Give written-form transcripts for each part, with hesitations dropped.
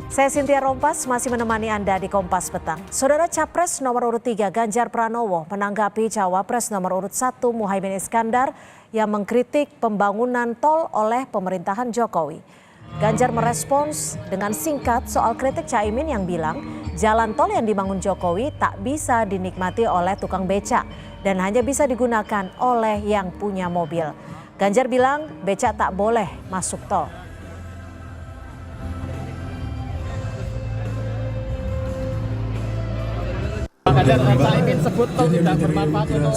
Saya Cynthia Rompas masih menemani Anda di Kompas Petang. Saudara Capres nomor urut 3 Ganjar Pranowo menanggapi Cawapres nomor urut 1 Muhaimin Iskandar yang mengkritik pembangunan tol oleh pemerintahan Jokowi. Ganjar merespons dengan singkat soal kritik Caimin yang bilang jalan tol yang dibangun Jokowi tak bisa dinikmati oleh tukang becak dan hanya bisa digunakan oleh yang punya mobil. Ganjar bilang becak tak boleh masuk tol. Ganjar, Caimin sebut tol tidak bermanfaat untuk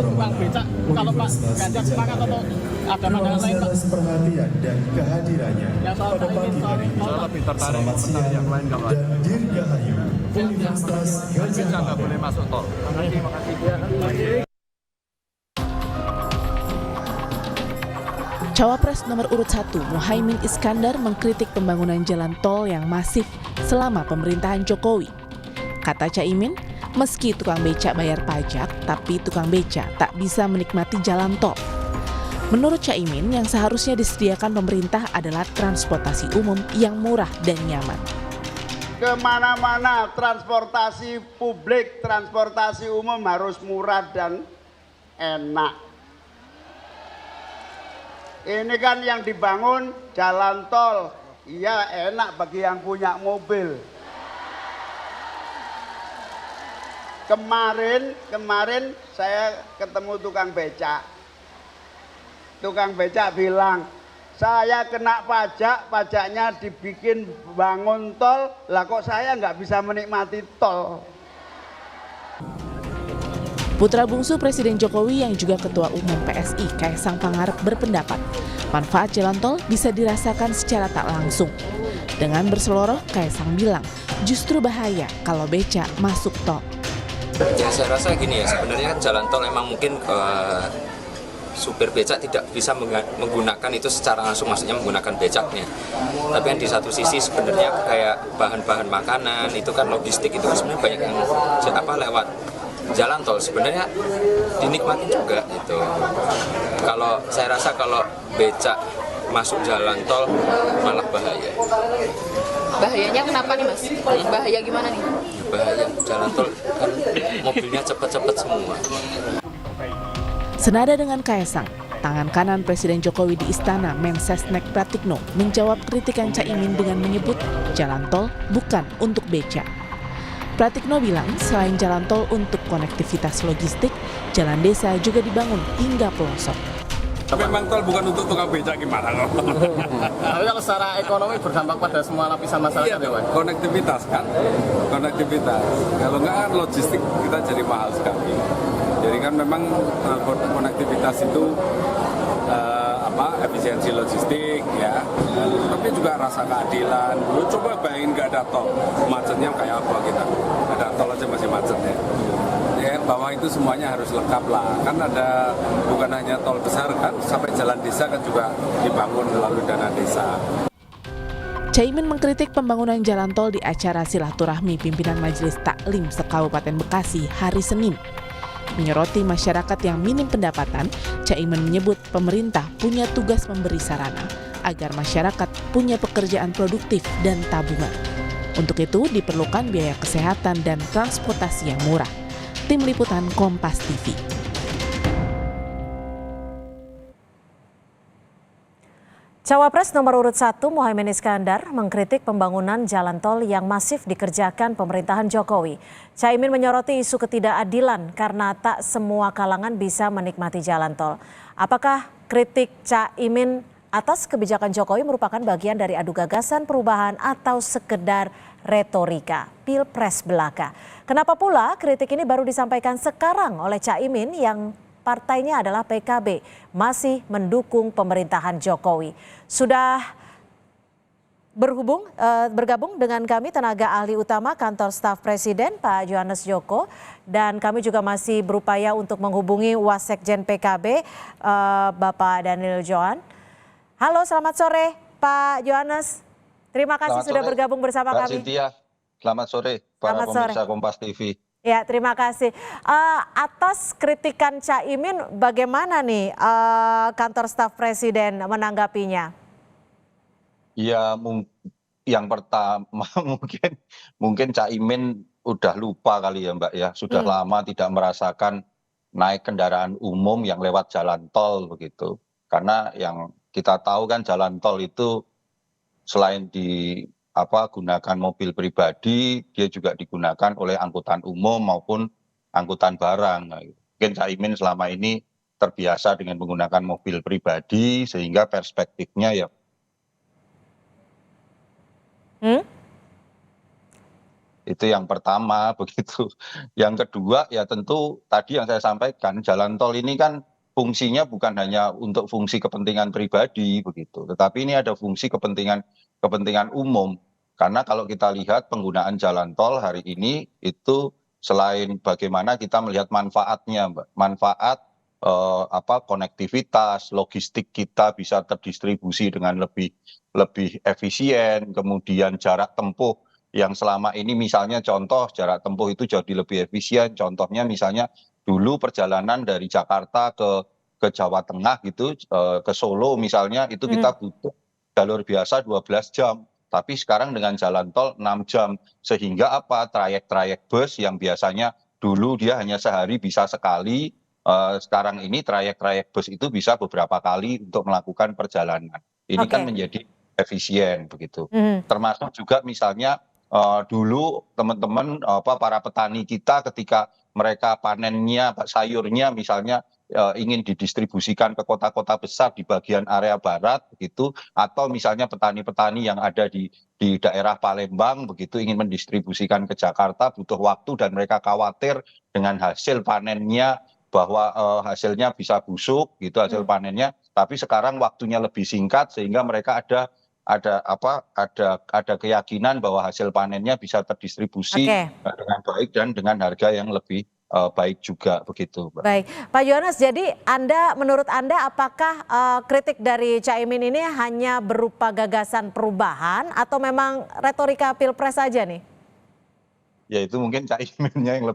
tukang becak. Kalau Pak Ganjar sepakat atau ada pandangan lain, Pak? Perhatian dan kehadirannya pada pagi hari ini. Selamat siang dan dirgahayu Universitas Gadjah Mada. Boleh masuk tol. Makasih. Cawapres nomor urut 1 Muhaimin Iskandar mengkritik pembangunan jalan tol yang masif selama pemerintahan Jokowi. Kata Caimin, meski tukang becak bayar pajak, tapi tukang becak tak bisa menikmati jalan tol. Menurut Caimin, yang seharusnya disediakan pemerintah adalah transportasi umum yang murah dan nyaman. Kemana-mana transportasi publik, transportasi umum harus murah dan enak. Ini kan yang dibangun jalan tol, iya enak bagi yang punya mobil. Kemarin saya ketemu tukang becak. Tukang becak bilang, saya kena pajak, pajaknya dibikin bangun tol, lah kok saya nggak bisa menikmati tol. Putra bungsu Presiden Jokowi yang juga Ketua Umum PSI, Kaisang Pangarep berpendapat, manfaat jalan tol bisa dirasakan secara tak langsung. Dengan berseloroh, Kaisang bilang, justru bahaya kalau becak masuk tol. Ya saya rasa gini ya, sebenarnya jalan tol memang mungkin supir becak tidak bisa menggunakan itu secara langsung, maksudnya menggunakan becaknya. Tapi kan di satu sisi sebenarnya kayak bahan-bahan makanan itu kan logistik itu kan sebenarnya banyak yang lewat jalan tol sebenarnya dinikmati juga gitu. Kalau saya rasa kalau becak masuk jalan tol malah bahaya. Bahayanya kenapa nih Mas? Bahaya gimana nih? Bahaya jalan tol kan mobilnya cepet-cepet semua. Senada dengan Kaisang, tangan kanan Presiden Jokowi di Istana, Mensesnek Pratikno menjawab kritikan Caimin dengan menyebut jalan tol bukan untuk becak. Pratikno bilang selain jalan tol untuk konektivitas logistik, jalan desa juga dibangun hingga pelosok. Tapi memang tol bukan untuk tukang becak gimana loh. Tapi kalau secara ekonomi berdampak pada semua lapisan masyarakat ya, Pak? Konektivitas kan, konektivitas. Kalau nggak kan logistik kita jadi mahal sekali. Jadi kan memang konektivitas itu efisiensi logistik ya. Tapi juga rasa keadilan. Lu coba bayangin nggak ada tol, macetnya kayak apa kita? Ada tol aja masih macet ya. Ya, bahwa itu semuanya harus lengkap lah. Kan ada bukan hanya tol besar kan, sampai jalan desa kan juga dibangun melalui dana desa. Caimin mengkritik pembangunan jalan tol di acara silaturahmi pimpinan Majelis Taklim se-Kabupaten Bekasi hari Senin. Menyoroti masyarakat yang minim pendapatan, Caimin menyebut pemerintah punya tugas memberi sarana agar masyarakat punya pekerjaan produktif dan tabungan. Untuk itu diperlukan biaya kesehatan dan transportasi yang murah. Tim Liputan Kompas TV. Cawapres nomor urut 1 Muhaimin Iskandar mengkritik pembangunan jalan tol yang masif dikerjakan pemerintahan Jokowi. Caimin menyoroti isu ketidakadilan karena tak semua kalangan bisa menikmati jalan tol. Apakah kritik Caimin atas kebijakan Jokowi merupakan bagian dari adu gagasan perubahan atau sekedar retorika Pilpres belaka? Kenapa pula kritik ini baru disampaikan sekarang oleh Caimin yang partainya adalah PKB masih mendukung pemerintahan Jokowi? Sudah bergabung dengan kami tenaga ahli utama Kantor Staf Presiden Pak Johannes Joko, dan kami juga masih berupaya untuk menghubungi Wasekjen PKB Bapak Daniel Johan. Halo, selamat sore Pak Johannes. Terima kasih sudah bergabung bersama kami. Cynthia, selamat sore para pemirsa Kompas TV. Ya, terima kasih. Atas kritikan Caimin, bagaimana nih Kantor Staf Presiden menanggapinya? Ya yang pertama mungkin Caimin udah lupa kali ya Mbak ya, sudah lama tidak merasakan naik kendaraan umum yang lewat jalan tol begitu. Karena yang kita tahu kan jalan tol itu selain gunakan mobil pribadi, dia juga digunakan oleh angkutan umum maupun angkutan barang. Nah, mungkin Caimin selama ini terbiasa dengan menggunakan mobil pribadi sehingga perspektifnya ya itu yang pertama begitu. Yang kedua ya tentu tadi yang saya sampaikan, jalan tol ini kan fungsinya bukan hanya untuk fungsi kepentingan pribadi begitu, tetapi ini ada fungsi kepentingan umum. Karena kalau kita lihat penggunaan jalan tol hari ini itu selain bagaimana kita melihat manfaatnya, Mbak, manfaat konektivitas, logistik kita bisa terdistribusi dengan lebih efisien, kemudian jarak tempuh yang selama ini misalnya contoh jarak tempuh itu jadi lebih efisien. Contohnya misalnya dulu perjalanan dari Jakarta ke Jawa Tengah gitu, ke Solo misalnya itu kita butuh jalur biasa 12 jam. Tapi sekarang dengan jalan tol 6 jam. Sehingga apa? Trayek-trayek bus yang biasanya dulu dia hanya sehari bisa sekali, sekarang ini trayek-trayek bus itu bisa beberapa kali untuk melakukan perjalanan. Ini kan menjadi efisien begitu. Termasuk juga misalnya dulu teman-teman para petani kita ketika mereka panennya sayurnya misalnya ingin didistribusikan ke kota-kota besar di bagian area barat begitu, atau misalnya petani-petani yang ada di daerah Palembang begitu ingin mendistribusikan ke Jakarta butuh waktu dan mereka khawatir dengan hasil panennya bahwa hasilnya bisa busuk gitu hasil panennya, tapi sekarang waktunya lebih singkat sehingga mereka ada keyakinan bahwa hasil panennya bisa terdistribusi dengan baik dan dengan harga yang lebih baik juga begitu, Mbak. Baik, Pak Yohanes, jadi menurut Anda apakah kritik dari Caimin ini hanya berupa gagasan perubahan atau memang retorika pilpres saja nih? Ya itu mungkin Caiminnya yang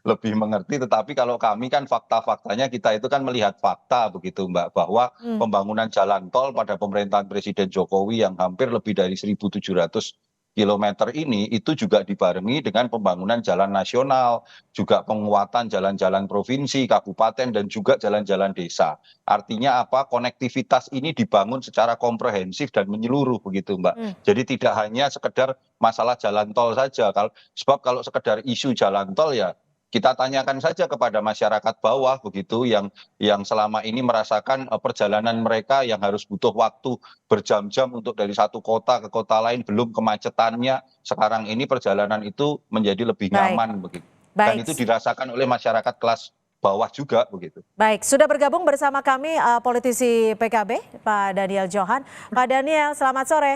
lebih mengerti, tetapi kalau kami kan fakta-faktanya kita itu kan melihat fakta begitu Mbak, bahwa pembangunan jalan tol pada pemerintahan Presiden Jokowi yang hampir lebih dari 1.700 kilometer ini itu juga dibarengi dengan pembangunan jalan nasional, juga penguatan jalan-jalan provinsi, kabupaten, dan juga jalan-jalan desa. Artinya apa? Konektivitas ini dibangun secara komprehensif dan menyeluruh begitu Mbak. Jadi tidak hanya sekedar masalah jalan tol saja. Sebab kalau sekedar isu jalan tol ya kita tanyakan saja kepada masyarakat bawah begitu yang selama ini merasakan perjalanan mereka yang harus butuh waktu berjam-jam untuk dari satu kota ke kota lain, belum kemacetannya. Sekarang ini perjalanan itu menjadi lebih nyaman begitu. Dan itu dirasakan oleh masyarakat kelas bawah juga begitu. Baik, sudah bergabung bersama kami politisi PKB Pak Daniel Johan. Pak Daniel, selamat sore.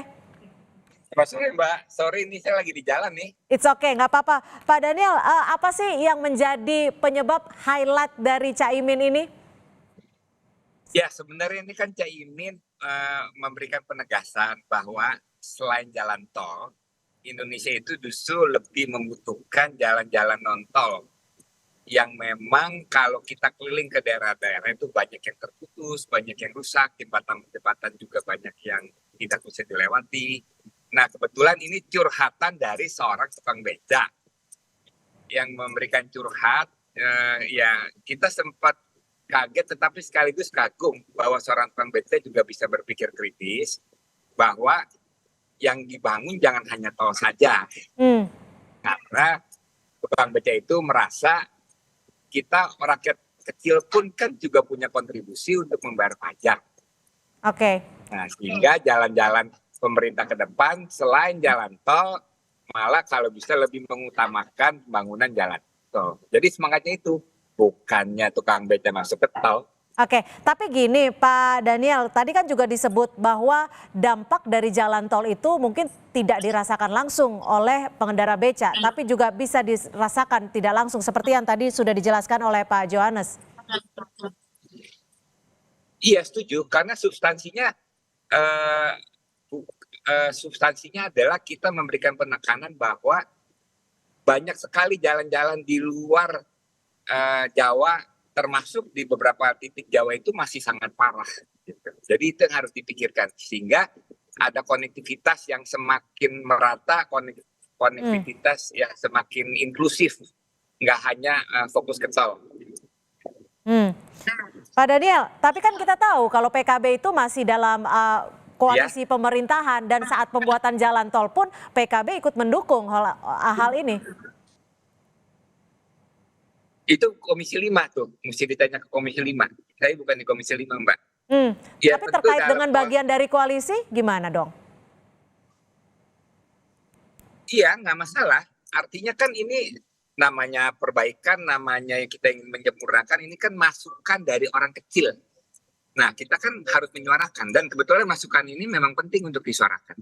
Selamat sore Mbak, sorry ini saya lagi di jalan nih. It's okay, nggak apa-apa. Pak Daniel, apa sih yang menjadi penyebab highlight dari Caimin ini? Ya sebenarnya ini kan Caimin memberikan penegasan bahwa selain jalan tol, Indonesia itu justru lebih membutuhkan jalan-jalan non-tol. Yang memang kalau kita keliling ke daerah-daerah itu banyak yang terputus, banyak yang rusak, jembatan-jembatan juga banyak yang tidak bisa dilewati. Nah kebetulan ini curhatan dari seorang tukang becak yang memberikan curhat, ya kita sempat kaget tetapi sekaligus kagum bahwa seorang tukang becak juga bisa berpikir kritis bahwa yang dibangun jangan hanya tol saja. Karena tukang becak itu merasa kita rakyat kecil pun kan juga punya kontribusi untuk membayar pajak. Nah sehingga jalan-jalan pemerintah ke depan selain jalan tol malah kalau bisa lebih mengutamakan pembangunan jalan tol. Jadi semangatnya itu bukannya tukang beca masuk ke tol. Tapi gini Pak Daniel, tadi kan juga disebut bahwa dampak dari jalan tol itu mungkin tidak dirasakan langsung oleh pengendara beca, tapi juga bisa dirasakan tidak langsung seperti yang tadi sudah dijelaskan oleh Pak Yohanes. Iya setuju, karena substansinya adalah kita memberikan penekanan bahwa banyak sekali jalan-jalan di luar Jawa, termasuk di beberapa titik Jawa itu masih sangat parah. Gitu. Jadi itu yang harus dipikirkan. Sehingga ada konektivitas yang semakin merata, konektivitas yang semakin inklusif, nggak hanya fokus ke tol. Pak Daniel, tapi kan kita tahu kalau PKB itu masih dalam koalisi pemerintahan dan saat pembuatan jalan tol pun PKB ikut mendukung hal ini. Itu Komisi 5 tuh, mesti ditanya ke Komisi 5. Saya bukan di Komisi 5, Mbak. Tapi terkait dengan bagian dari koalisi, gimana dong? Iya, nggak masalah. Artinya kan ini namanya perbaikan, namanya kita ingin menyempurnakan, ini kan masukan dari orang kecil. Nah, kita kan harus menyuarakan, dan kebetulan masukan ini memang penting untuk disuarakan.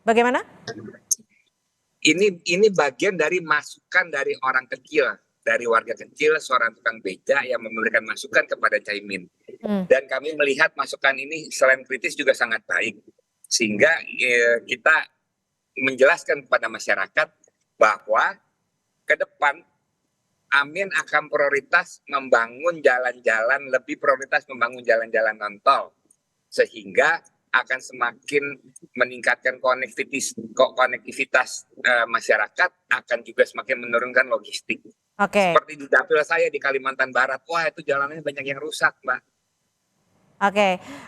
Bagaimana? Ini bagian dari masukan dari orang kecil, dari warga kecil, seorang tukang beca yang memberikan masukan kepada Caimin. Dan kami melihat masukan ini selain kritis juga sangat baik. Sehingga kita menjelaskan kepada masyarakat bahwa ke depan Amin akan prioritas membangun jalan-jalan, lebih prioritas membangun jalan-jalan non-tol. Sehingga akan semakin meningkatkan konektivitas masyarakat, akan juga semakin menurunkan logistik. Seperti di dapil saya di Kalimantan Barat, wah itu jalannya banyak yang rusak, Mbak.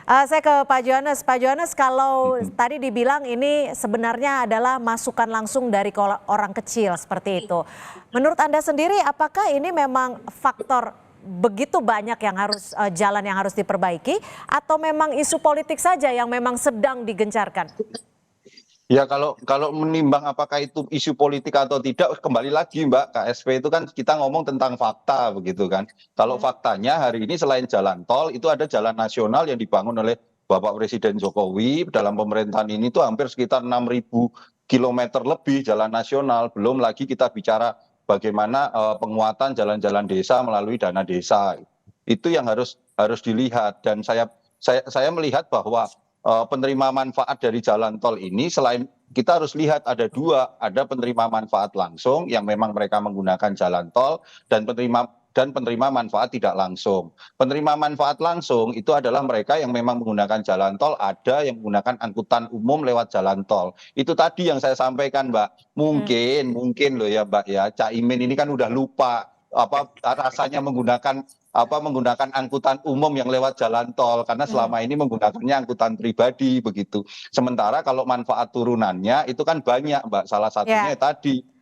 Saya ke Pak Johannes. Pak Johannes, kalau tadi dibilang ini sebenarnya adalah masukan langsung dari orang kecil seperti itu. Menurut Anda sendiri, apakah ini memang faktor begitu banyak yang harus jalan yang harus diperbaiki, atau memang isu politik saja yang memang sedang digencarkan? Ya kalau menimbang apakah itu isu politik atau tidak, kembali lagi Mbak, KSP itu kan kita ngomong tentang fakta begitu kan. Kalau faktanya hari ini selain jalan tol itu ada jalan nasional yang dibangun oleh Bapak Presiden Jokowi dalam pemerintahan ini tuh hampir sekitar 6.000 kilometer lebih jalan nasional. Belum lagi kita bicara bagaimana penguatan jalan-jalan desa melalui dana desa. Itu yang harus dilihat, dan saya melihat bahwa penerima manfaat dari jalan tol ini selain kita harus lihat ada dua, ada penerima manfaat langsung yang memang mereka menggunakan jalan tol, dan penerima manfaat tidak langsung. Penerima manfaat langsung itu adalah mereka yang memang menggunakan jalan tol, ada yang menggunakan angkutan umum lewat jalan tol. Itu tadi yang saya sampaikan, Mbak. Mungkin loh ya, Mbak ya, Caimin ini kan udah lupa apa rasanya menggunakan angkutan umum yang lewat jalan tol, karena selama ini menggunakannya angkutan pribadi begitu. Sementara kalau manfaat turunannya itu kan banyak, Mbak. Salah satunya tadi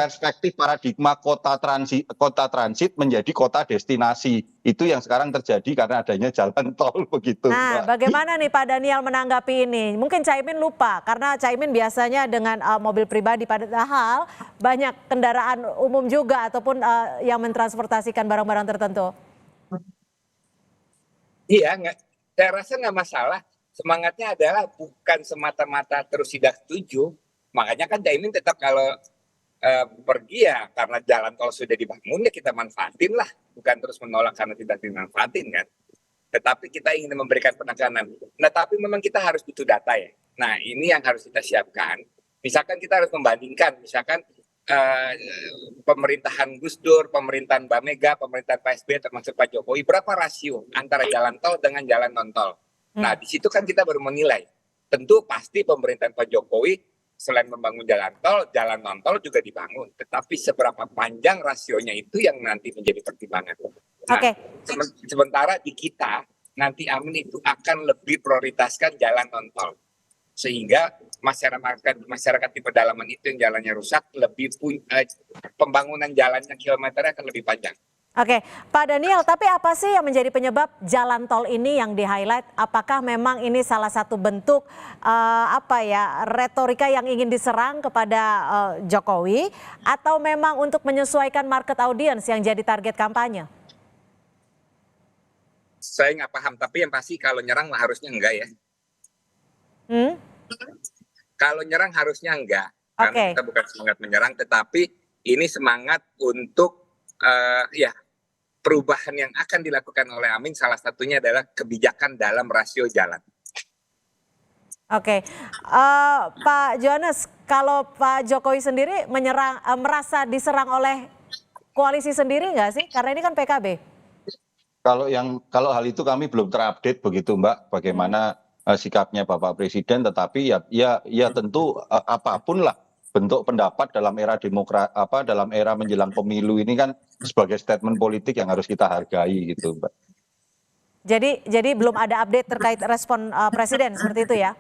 perspektif paradigma kota transit menjadi kota destinasi. Itu yang sekarang terjadi karena adanya jalan tol begitu. Nah, Mbak, bagaimana nih Pak Daniel menanggapi ini? Mungkin Caimin lupa karena Caimin biasanya dengan mobil pribadi, padahal banyak kendaraan umum juga ataupun yang mentransportasikan barang-barang tertentu. Iya, saya rasa nggak masalah. Semangatnya adalah bukan semata-mata terus tidak setuju. Makanya kan Caimin tetap kalau pergi ya karena jalan tol sudah dibangun ya kita manfaatin lah, bukan terus menolak karena tidak dimanfaatin kan. Tetapi kita ingin memberikan penekanan. Nah tapi memang kita harus butuh data ya. Nah ini yang harus kita siapkan. Misalkan kita harus membandingkan, misalkan pemerintahan Gus Dur, pemerintahan Mbak Mega, pemerintahan Pak SBY termasuk Pak Jokowi, berapa rasio antara jalan tol dengan jalan non tol. Nah di situ kan kita baru menilai. Tentu pasti pemerintahan Pak Jokowi selain membangun jalan tol, jalan non-tol juga dibangun. Tetapi seberapa panjang rasionya itu yang nanti menjadi pertimbangan. Nah, sementara di kita, nanti Amin itu akan lebih prioritaskan jalan non-tol. Sehingga masyarakat di pedalaman itu yang jalannya rusak, pembangunan jalannya kilometernya akan lebih panjang. Pak Daniel, tapi apa sih yang menjadi penyebab jalan tol ini yang di-highlight? Apakah memang ini salah satu bentuk retorika yang ingin diserang kepada Jokowi, atau memang untuk menyesuaikan market audience yang jadi target kampanye? Saya nggak paham, tapi yang pasti kalau nyerang harusnya enggak ya. Kalau nyerang harusnya enggak, karena kita bukan semangat menyerang, tetapi ini semangat untuk perubahan yang akan dilakukan oleh Amin, salah satunya adalah kebijakan dalam rasio jalan. Pak Johannes, kalau Pak Jokowi sendiri merasa diserang oleh koalisi sendiri nggak sih? Karena ini kan PKB. Kalau hal itu kami belum terupdate begitu Mbak, bagaimana sikapnya Bapak Presiden, tetapi ya tentu apapun lah bentuk pendapat dalam era dalam era menjelang pemilu ini kan sebagai statement politik yang harus kita hargai gitu Mbak. Jadi belum ada update terkait respon Presiden seperti itu ya?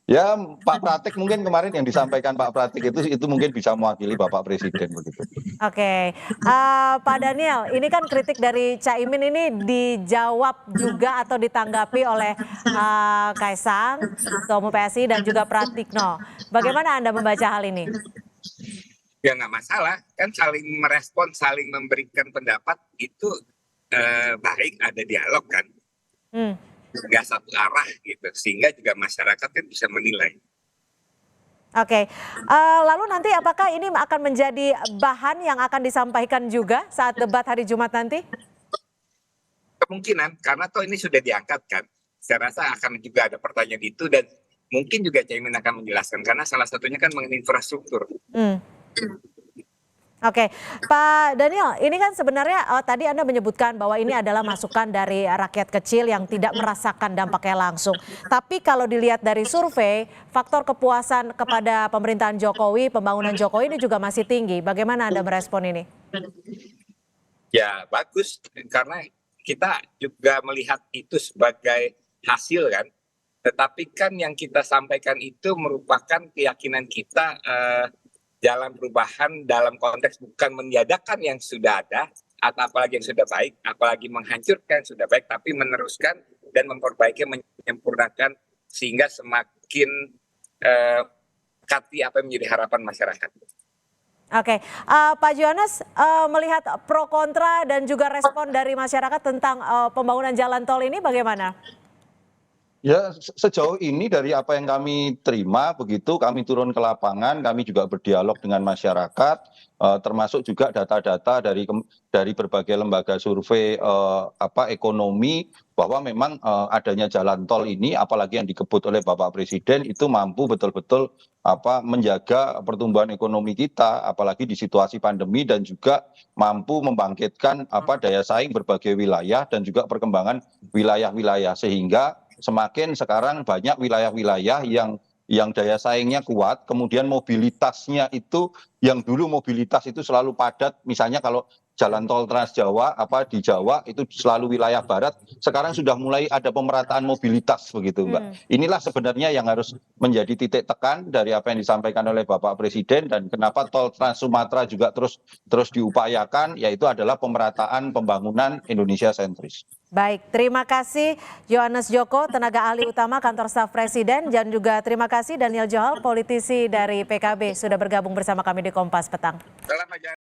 Ya Pak Pratik mungkin kemarin yang disampaikan Pak Pratik itu mungkin bisa mewakili Bapak Presiden begitu. Oke, Pak Daniel, ini kan kritik dari Caimin ini dijawab juga atau ditanggapi oleh Kaisang, Ketua Umum PSI dan juga Pratikno. Bagaimana Anda membaca hal ini? Ya nggak masalah, kan saling merespon, saling memberikan pendapat itu baik, ada dialog kan. Nggak satu arah gitu, sehingga juga masyarakat kan bisa menilai. Oke, lalu nanti apakah ini akan menjadi bahan yang akan disampaikan juga saat debat hari Jumat nanti? Kemungkinan, karena toh ini sudah diangkat kan, saya rasa akan juga ada pertanyaan itu dan mungkin juga Caimin akan menjelaskan, karena salah satunya kan mengenai infrastruktur. Oke, Pak Daniel, ini kan sebenarnya tadi Anda menyebutkan bahwa ini adalah masukan dari rakyat kecil yang tidak merasakan dampaknya langsung. Tapi kalau dilihat dari survei, faktor kepuasan kepada pemerintahan Jokowi, pembangunan Jokowi ini juga masih tinggi. Bagaimana Anda merespon ini? Ya bagus, karena kita juga melihat itu sebagai hasil kan. Tetapi kan yang kita sampaikan itu merupakan keyakinan kita jalan perubahan dalam konteks bukan meniadakan yang sudah ada atau apalagi yang sudah baik, apalagi menghancurkan yang sudah baik, tapi meneruskan dan memperbaiki, menyempurnakan sehingga semakin kati apa yang menjadi harapan masyarakat. Oke, Pak Johannes melihat pro kontra dan juga respon dari masyarakat tentang pembangunan jalan tol ini bagaimana? Ya sejauh ini dari apa yang kami terima begitu, kami turun ke lapangan, kami juga berdialog dengan masyarakat, termasuk juga data-data dari berbagai lembaga survei ekonomi, bahwa memang adanya jalan tol ini, apalagi yang dikebut oleh Bapak Presiden, itu mampu betul-betul menjaga pertumbuhan ekonomi kita, apalagi di situasi pandemi, dan juga mampu membangkitkan daya saing berbagai wilayah dan juga perkembangan wilayah-wilayah, sehingga semakin sekarang banyak wilayah-wilayah yang daya saingnya kuat, kemudian mobilitasnya itu, yang dulu mobilitas itu selalu padat, misalnya kalau jalan tol Trans Jawa di Jawa itu selalu wilayah barat, sekarang sudah mulai ada pemerataan mobilitas begitu Mbak. Inilah sebenarnya yang harus menjadi titik tekan dari apa yang disampaikan oleh Bapak Presiden, dan kenapa tol Trans Sumatera juga terus diupayakan, yaitu adalah pemerataan pembangunan Indonesia sentris. Baik, terima kasih Yohanes Joko, tenaga ahli utama kantor staf Presiden, dan juga terima kasih Daniel Johal, politisi dari PKB, sudah bergabung bersama kami di Kompas Petang.